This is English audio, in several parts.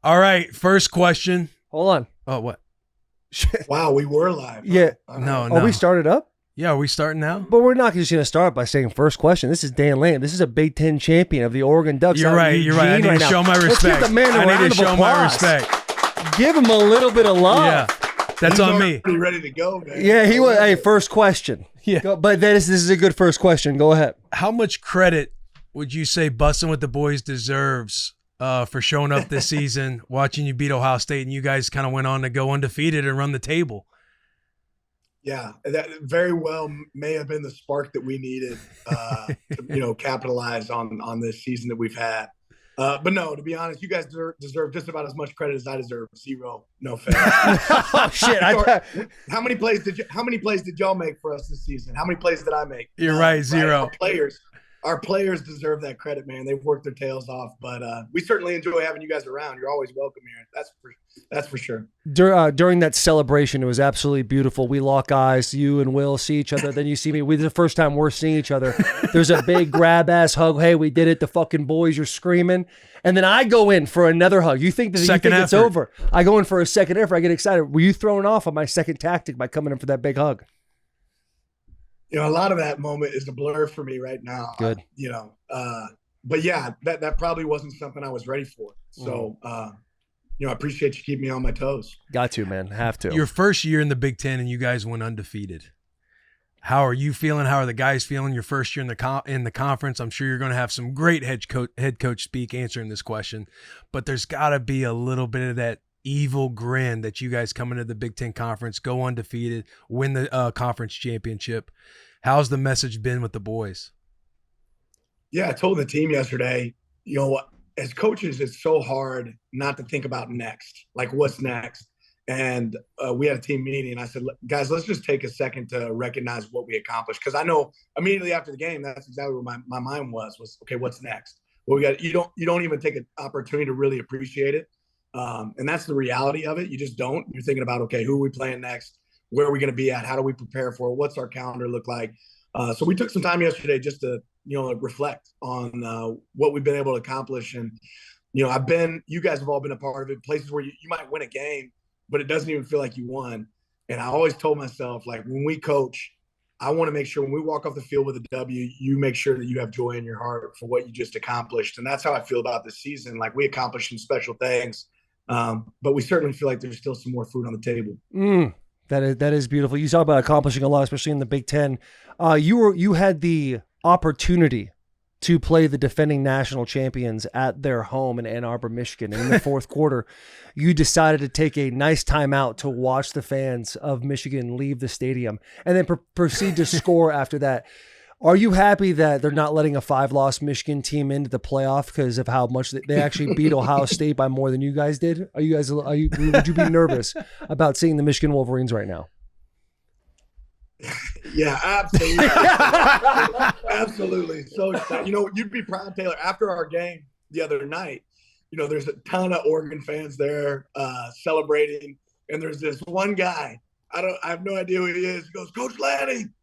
All right, first question. Hold on. Oh, what? Wow, we were live. Yeah. No. Are we started up? Yeah, are we starting now? But we're not just going to start by saying first question. This is Dan Lanning. This is a Big Ten champion of the Oregon Ducks. You're right. You're right. I need to show my respect. Let's give the man a round of applause. Give him a little bit of love. Yeah, that's on me. Pretty ready to go, man. Yeah, he was. Hey, first question. Yeah, but this is a good first question. Go ahead. How much credit would you say Bussin With The Boys deserves for showing up this season, watching you beat Ohio State, and you guys kind of went on to go undefeated and run the table? Yeah, that very well may have been the spark that we needed to, capitalize on this season that we've had. But no, to be honest, you guys deserve just about as much credit as I deserve. Zero, no fair. Oh shit! How many plays did y'all make for us this season? How many plays did I make? You're right, zero. Our players deserve that credit, man. They've worked their tails off, but we certainly enjoy having you guys around. You're always welcome here. That's for sure. During that celebration, it was absolutely beautiful. We lock eyes. You and Will see each other. Then you see me. This is the first time we're seeing each other. There's a big grab-ass hug. Hey, we did it. The fucking boys, you're screaming. And then I go in for another hug. You think it's over. I go in for a second effort. I get excited. Were you thrown off on my second tactic by coming in for that big hug? A lot of that moment is a blur for me right now. Good. But yeah, that probably wasn't something I was ready for. So, I appreciate you keeping me on my toes. Got to, man. Have to. Your first year in the Big Ten and you guys went undefeated. How are you feeling? How are the guys feeling your first year in the conference? I'm sure you're going to have some great head coach speak answering this question, but there's got to be a little bit of that evil grin that you guys come into the Big Ten conference, go undefeated, win the conference championship. How's the message been with the boys? Yeah, I told the team yesterday, as coaches, it's so hard not to think about next, like what's next. And we had a team meeting, and I said, guys, let's just take a second to recognize what we accomplished. Because I know immediately after the game, that's exactly where my mind was, okay, what's next? Well, you don't even take an opportunity to really appreciate it. And that's the reality of it. You just don't. You're thinking about, okay, who are we playing next? Where are we going to be at? How do we prepare for it? What's our calendar look like? So we took some time yesterday just to, reflect on what we've been able to accomplish. And, you guys have all been a part of it, places where you might win a game, but it doesn't even feel like you won. And I always told myself, like, when we coach, I want to make sure when we walk off the field with a W, you make sure that you have joy in your heart for what you just accomplished. And that's how I feel about this season. Like, we accomplished some special things, but we certainly feel like there's still some more food on the table. That is beautiful. You talk about accomplishing a lot, especially in the Big Ten. You had the opportunity to play the defending national champions at their home in Ann Arbor, Michigan. And in the fourth quarter, you decided to take a nice timeout to watch the fans of Michigan leave the stadium and then proceed to score after that. Are you happy that they're not letting a 5-loss Michigan team into the playoff because of how much they actually beat Ohio State by more than you guys did? Would you be nervous about seeing the Michigan Wolverines right now? Yeah, absolutely. Absolutely. So, you'd be proud, Taylor, after our game the other night, there's a ton of Oregon fans there celebrating. And there's this one guy, I have no idea who he is. He goes, Coach Lanning,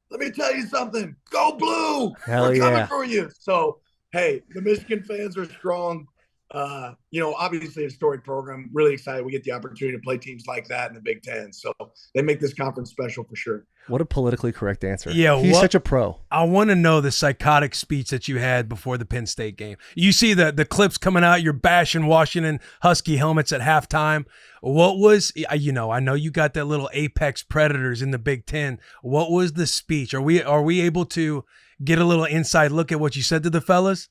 let me tell you something. Go blue. Hell We're coming yeah. for you. So, hey, the Michigan fans are strong. Obviously a storied program. Really excited we get the opportunity to play teams like that in the Big Ten. So they make this conference special for sure. What a politically correct answer. Yeah, he's such a pro. I want to know the psychotic speech that you had before the Penn State game. You see the clips coming out. You're bashing Washington Husky helmets at halftime. What was, I know you got that little apex predators in the Big Ten. What was the speech? Are we able to get a little inside look at what you said to the fellas?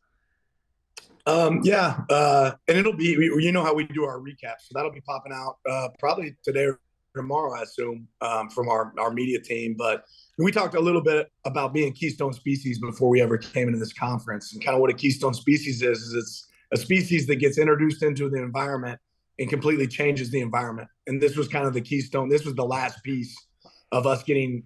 And it'll be, how we do our recaps. So that'll be popping out probably today or tomorrow, I assume, from our media team. But we talked a little bit about being keystone species before we ever came into this conference. And kind of what a keystone species is it's a species that gets introduced into the environment and completely changes the environment. And this was kind of the keystone. This was the last piece of us getting,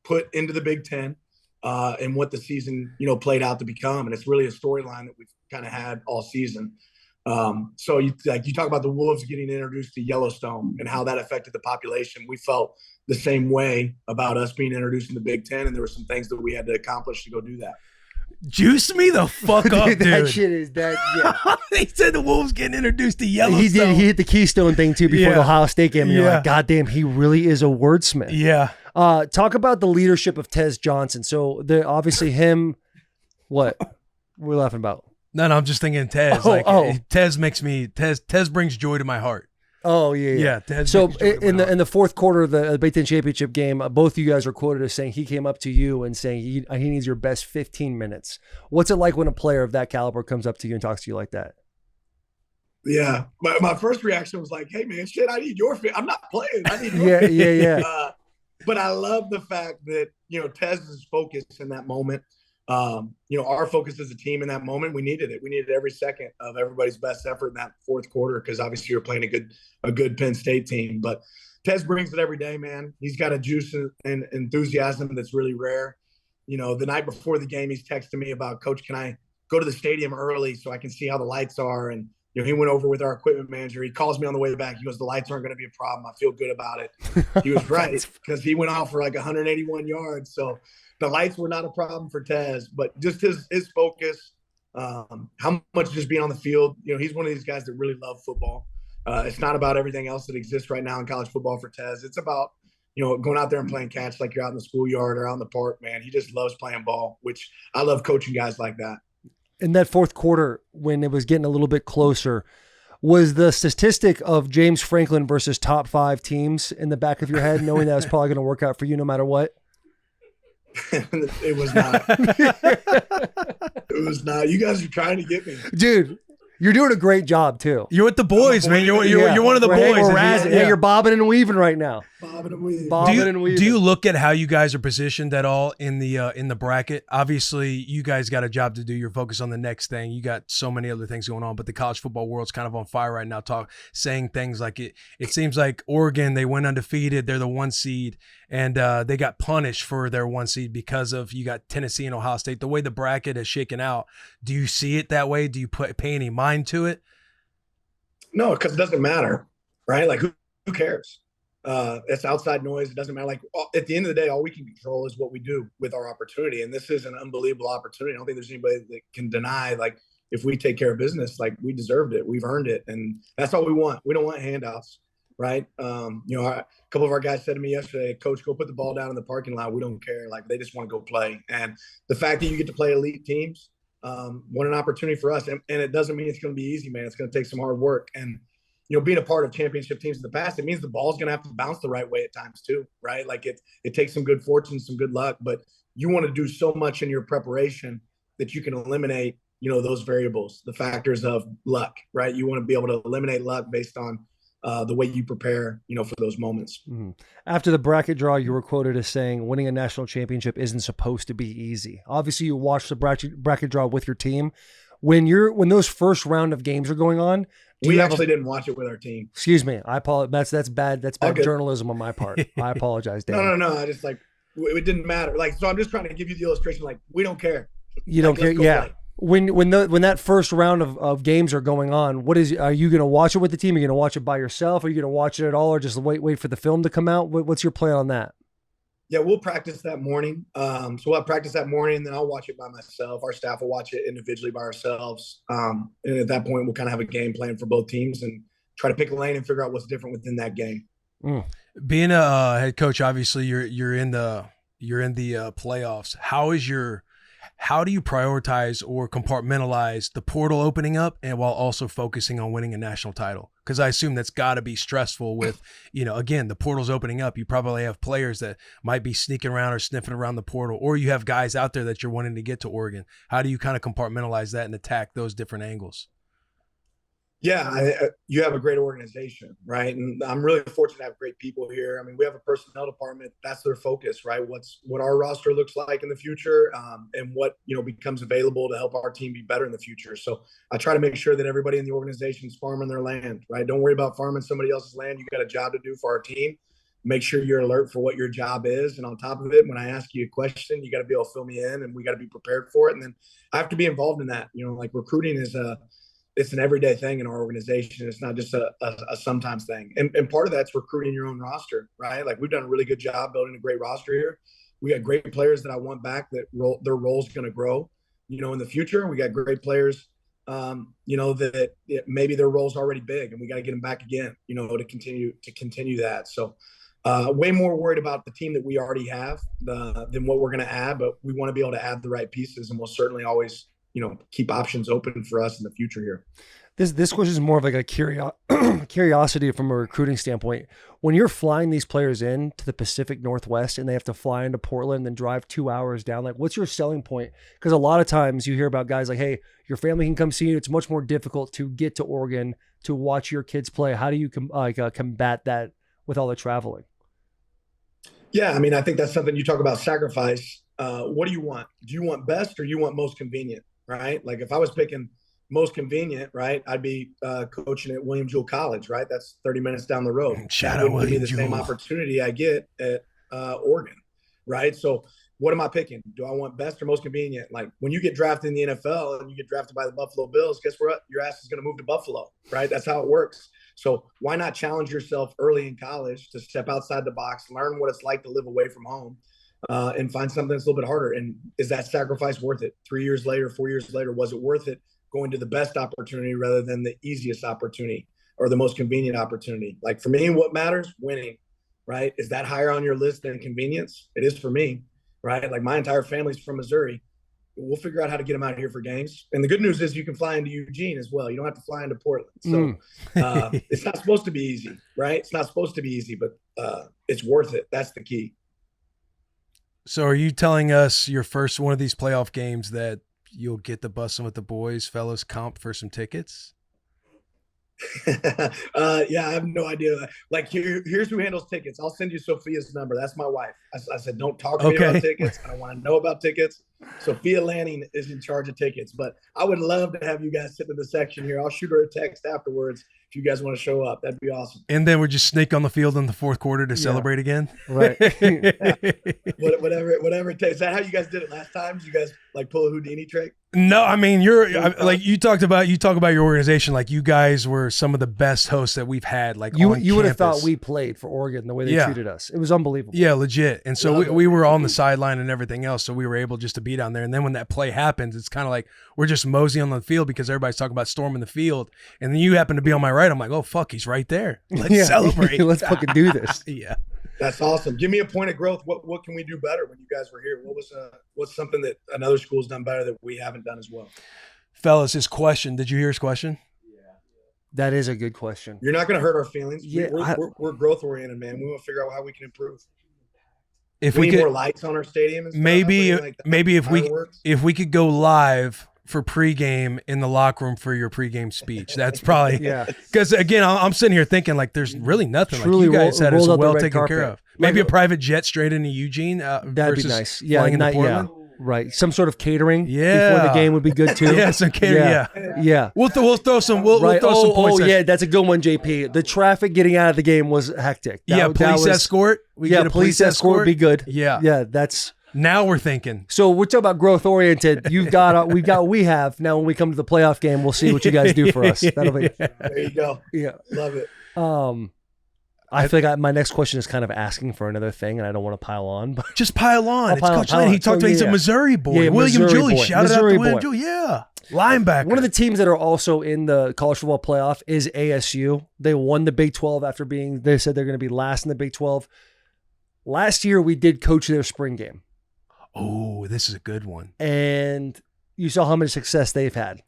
put into the Big Ten and what the season, played out to become. And it's really a storyline that we've kind of had all season. So you talk about the Wolves getting introduced to Yellowstone and how that affected the population. We felt the same way about us being introduced in the Big Ten, and there were some things that we had to accomplish to go do that. Juice me the fuck up, dude. That shit is that. Yeah. They said the Wolves getting introduced to Yellowstone. He did. He hit the Keystone thing too before the Ohio State game. And you're Yeah. like, God damn, he really is a wordsmith. Yeah. Talk about the leadership of Tez Johnson. So obviously him. What we're laughing about? No, I'm just thinking Tez. Tez makes me. Tez brings joy to my heart. Oh yeah. Tez So brings joy to my heart. in the fourth quarter of the Big Ten championship game, both of you guys are quoted as saying he came up to you and saying he needs your best 15 minutes. What's it like when a player of that caliber comes up to you and talks to you like that? Yeah, my first reaction was like, "Hey man, shit, I need your fit. I'm not playing. I need your Yeah. But I love the fact that Tez's focus in that moment. Our focus as a team in that moment, we needed it. We needed every second of everybody's best effort in that fourth quarter because obviously you're playing a good Penn State team. But Tez brings it every day, man. He's got a juice and enthusiasm that's really rare. The night before the game, he's texting me about, Coach, can I go to the stadium early so I can see how the lights are? And he went over with our equipment manager. He calls me on the way back. He goes, the lights aren't going to be a problem. I feel good about it. He was right because he went off for like 181 yards. So the lights were not a problem for Tez, but just his focus, how much just being on the field. He's one of these guys that really love football. It's not about everything else that exists right now in college football for Tez. It's about, going out there and playing catch like you're out in the schoolyard or out in the park, man. He just loves playing ball, which I love coaching guys like that. In that fourth quarter, when it was getting a little bit closer, was the statistic of James Franklin versus top 5 teams in the back of your head, knowing that was probably going to work out for you no matter what? It was not. It was not. You guys are trying to get me, dude. You're doing a great job too. You're with the boys, man. You're one of the boys. Yeah, you're bobbing and weaving right now. Bobbing and weaving. Do you look at how you guys are positioned at all in the bracket? Obviously, you guys got a job to do. You're focused on the next thing. You got so many other things going on, but the college football world's kind of on fire right now. Saying things like it seems like Oregon, they went undefeated. They're the 1 seed, and they got punished for their 1 seed because of you got Tennessee and Ohio State. The way the bracket has shaken out, do you see it that way? Do you pay any mind to it? No, because it doesn't matter, right? Like who cares? It's outside noise. It doesn't matter. Like at the end of the day, all we can control is what we do with our opportunity. And this is an unbelievable opportunity. I don't think there's anybody that can deny, like, if we take care of business, like we deserved it, we've earned it. And that's all we want. We don't want handouts, right? A couple of our guys said to me yesterday, Coach, go put the ball down in the parking lot. We don't care. Like they just want to go play. And the fact that you get to play elite teams, what an opportunity for us. And it doesn't mean it's going to be easy, man. It's going to take some hard work. And, being a part of championship teams in the past, it means the ball's going to have to bounce the right way at times too, right? Like it takes some good fortune, some good luck, but you want to do so much in your preparation that you can eliminate, those variables, the factors of luck, right? You want to be able to eliminate luck based on the way you prepare, for those moments. Mm-hmm. After the bracket draw, you were quoted as saying, winning a national championship isn't supposed to be easy. Obviously, you watched the bracket draw with your team. When those first round of games are going on, we actually didn't watch it with our team. Excuse me. I apologize. That's bad. That's bad journalism on my part. I apologize, Dan. No. I just it didn't matter. So I'm just trying to give you the illustration. Like, we don't care. You don't care. Yeah. Play. When that first round of games are going on, are you going to watch it with the team? Are you going to watch it by yourself? Are you going to watch it at all, or just wait for the film to come out? What's your plan on that? Yeah, we'll practice that morning. So we'll have practice that morning, and then I'll watch it by myself. Our staff will watch it individually by ourselves. And at that point, we'll kind of have a game plan for both teams and try to pick a lane and figure out what's different within that game. Being a head coach, obviously you're in the playoffs. How do you prioritize or compartmentalize the portal opening up and while also focusing on winning a national title? Because I assume that's got to be stressful with, again, the portal's opening up. You probably have players that might be sneaking around or sniffing around the portal, or you have guys out there that you're wanting to get to Oregon. How do you kind of compartmentalize that and attack those different angles? Yeah, you have a great organization, right? And I'm really fortunate to have great people here. I mean, we have a personnel department. That's their focus, right? What our roster looks like in the future, and what, becomes available to help our team be better in the future. So I try to make sure that everybody in the organization is farming their land, right? Don't worry about farming somebody else's land. You got a job to do for our team. Make sure you're alert for what your job is. And on top of it, when I ask you a question, you got to be able to fill me in, and we got to be prepared for it. And then I have to be involved in that. Like recruiting is it's an everyday thing in our organization. It's not just a sometimes thing. And part of that's recruiting your own roster, right? Like we've done a really good job building a great roster here. We got great players that I want back that their role's going to grow. in the future. We got great players, that maybe their role's already big, and we got to get them back again, to continue that. So way more worried about the team that we already have than what we're going to add, but we want to be able to add the right pieces, and we'll certainly always, keep options open for us in the future here. This question is more of like a curiosity from a recruiting standpoint. When you're flying these players in to the Pacific Northwest and they have to fly into Portland and then drive 2 hours down, like what's your selling point? Because a lot of times you hear about guys like, hey, your family can come see you. It's much more difficult to get to Oregon to watch your kids play. How do you combat that with all the traveling? Yeah, I mean, I think that's something you talk about sacrifice. What do you want? Do you want best or you want most convenient, right? Like if I was picking most convenient, right, I'd be coaching at William Jewell College, right? That's 30 minutes down the road. Shout out William Jewell. Give me the Jewell. same opportunity I get at Oregon, right? So what am I picking? Do I want best or most convenient? Like when you get drafted in the NFL and you get drafted by the Buffalo Bills, guess what? Your ass is going to move to Buffalo, right? That's how it works. So why not challenge yourself early in college to step outside the box, learn what it's like to live away from home, and find something that's a little bit harder? And is that sacrifice worth it? 3 years later, 4 years later, was it worth it going to the best opportunity rather than the easiest opportunity or the most convenient opportunity? Like for me, what matters? Winning, right? Is that higher on your list than convenience? It is for me, right? Like my entire family's from Missouri. We'll figure out how to get them out here for games. And the good news is you can fly into Eugene as well. You don't have to fly into Portland. So it's not supposed to be easy, right? It's not supposed to be easy, but it's worth it. That's the key. So are you telling us your first one of these playoff games that you'll get the Bussin' With The Boys fellas comp for some tickets? Yeah, I have no idea. Like here's who handles tickets. I'll send you Sophia's number. That's my wife. I said, don't talk to me about tickets. I don't want to know about tickets. Sophia Lanning is in charge of tickets, but I would love to have you guys sit in the section here. I'll shoot her a text afterwards if you guys want to show up. That'd be awesome. And then we'll just sneak on the field in the fourth quarter to celebrate again. Right. Whatever it takes. Is that how you guys did it last time? Did you guys like pull a Houdini trick? No, I mean like you talk about your organization. Like you guys were some of the best hosts that we've had. Like you on would have campus. thought we played for Oregon the way they treated us. It was unbelievable. Yeah, legit. And so we were on the sideline and everything else. So we were able just to be down there. And then when that play happens, it's kind of like we're just moseying on the field because everybody's talking about storming the field. And then you happen to be on my right. I'm like, oh fuck, he's right there. Let's celebrate. Let's fucking do this. Yeah. That's awesome. Give me a point of growth. What can we do better when you guys were here? What's something that another school's done better that we haven't done as well? Fellas, his question. Did you hear his question? Yeah. That is a good question. You're not going to hurt our feelings. Yeah, we're growth oriented, man. We want to figure out how we can improve. If we we need could, more lights on our stadium, and stuff, maybe fireworks. if we could go live for pregame in the locker room for your pregame speech. That's probably because again, I'm sitting here thinking like there's really nothing. Truly like you guys had us well taken carpet. care of. Maybe a private jet straight into Eugene. That'd be nice. Yeah, flying into Portland. Right. Some sort of catering before Yeah. the game would be good too. Yeah, some catering. Yeah. We'll throw some. We'll throw some points. Yeah, that's a good one, JP. The traffic getting out of the game was hectic. Police escort. We get a police escort would be good. Yeah. That's. Now we're thinking. So we're talking about growth oriented. We have. Now when we come to the playoff game, we'll see what you guys do for us. That'll be. There you go. Yeah. Love it. I feel like my next question is kind of asking for another thing, and I don't want to pile on. But just pile on. It's Coach Lanning. He talked about he's a Missouri boy. Yeah, William Missouri Julie. boy. Shout out to William Julie. Yeah. Linebacker. One of the teams that are also in the college football playoff is ASU. They won the Big 12 after they said they're going to be last in the Big 12. Last year, we did coach their spring game. Oh, this is a good one. And you saw how much success they've had.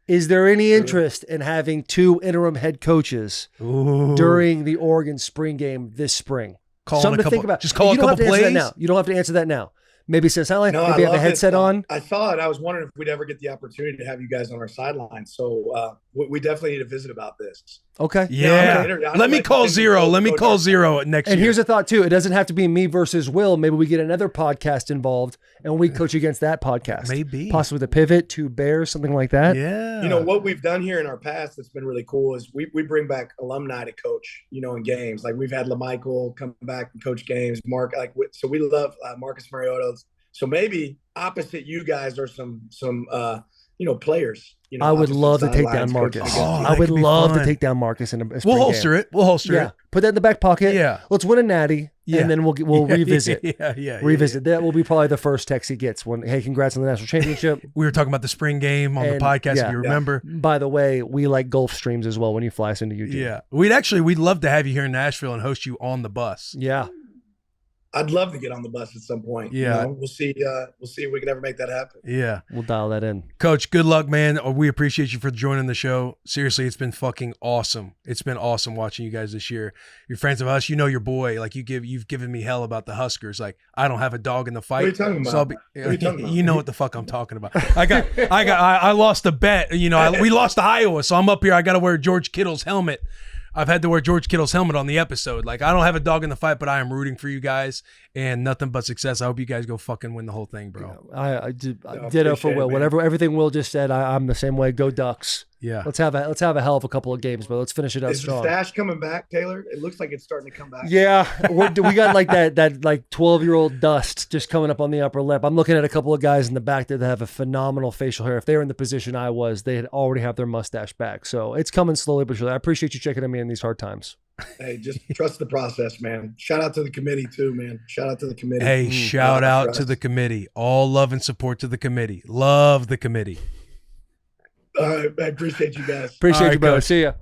Is there any interest in having two interim head coaches during the Oregon spring game this spring? Something to think about. Just call a couple plays. You don't have to answer that now. Maybe say Sideline. No, maybe have a headset on. I saw it. I was wondering if we'd ever get the opportunity to have you guys on our sideline. So we definitely need to visit about this. Okay. Yeah. Let me call Zero. Let me call Zero next year. And here's a thought too. It doesn't have to be me versus Will. Maybe we get another podcast involved and we coach against that podcast. Maybe. Possibly the Pivot, Two Bears, something like that. Yeah. You know, what we've done here in our past that's been really cool is we bring back alumni to coach, in games. Like we've had LaMichael come back and coach games. Mark, so we love Marcus Mariota. So maybe opposite you guys are some players. I would love to take down Marcus. I would love to take down Marcus in a spring We'll holster game. it. We'll holster it. Put that in the back pocket. Yeah. Let's win a natty. and then we'll revisit. Revisit. That will be probably the first text he gets when, hey, congrats on the national championship. We were talking about the spring game on the podcast, if you remember. By the way, we like Gulf streams as well when you fly us into Eugene. Yeah. We'd love to have you here in Nashville and host you on the bus. Yeah. I'd love to get on the bus at some point. Yeah. We'll see if we can ever make that happen. Yeah. We'll dial that in. Coach, good luck, man. We appreciate you for joining the show. Seriously, it's been fucking awesome. It's been awesome watching you guys this year. You're friends of us. You know your boy. Like you've given me hell about the Huskers. Like I don't have a dog in the fight. What are you talking about? You know what the fuck I'm talking about. I lost a bet. We lost to Iowa, so I'm up here. I got to wear George Kittle's helmet. I've had to wear George Kittle's helmet on the episode. Like, I don't have a dog in the fight, but I am rooting for you guys and nothing but success. I hope you guys go fucking win the whole thing, bro. I ditto for Will. Everything Will just said, I'm the same way. Go Ducks. Yeah. Let's have a hell of a couple of games, but let's finish it up strong. Is the stash coming back, Taylor? It looks like it's starting to come back. Yeah, we got like that like 12-year-old dust just coming up on the upper lip. I'm looking at a couple of guys in the back there that have a phenomenal facial hair. If they were in the position I was, they'd already have their mustache back. So it's coming slowly but surely. I appreciate you checking on me in these hard times. Hey, just trust the process, man. Shout out to the committee too, man. Shout out to the committee. Hey, shout out to the committee. All love and support to the committee. Love the committee. All right, I appreciate you guys. Appreciate you, brother. See ya.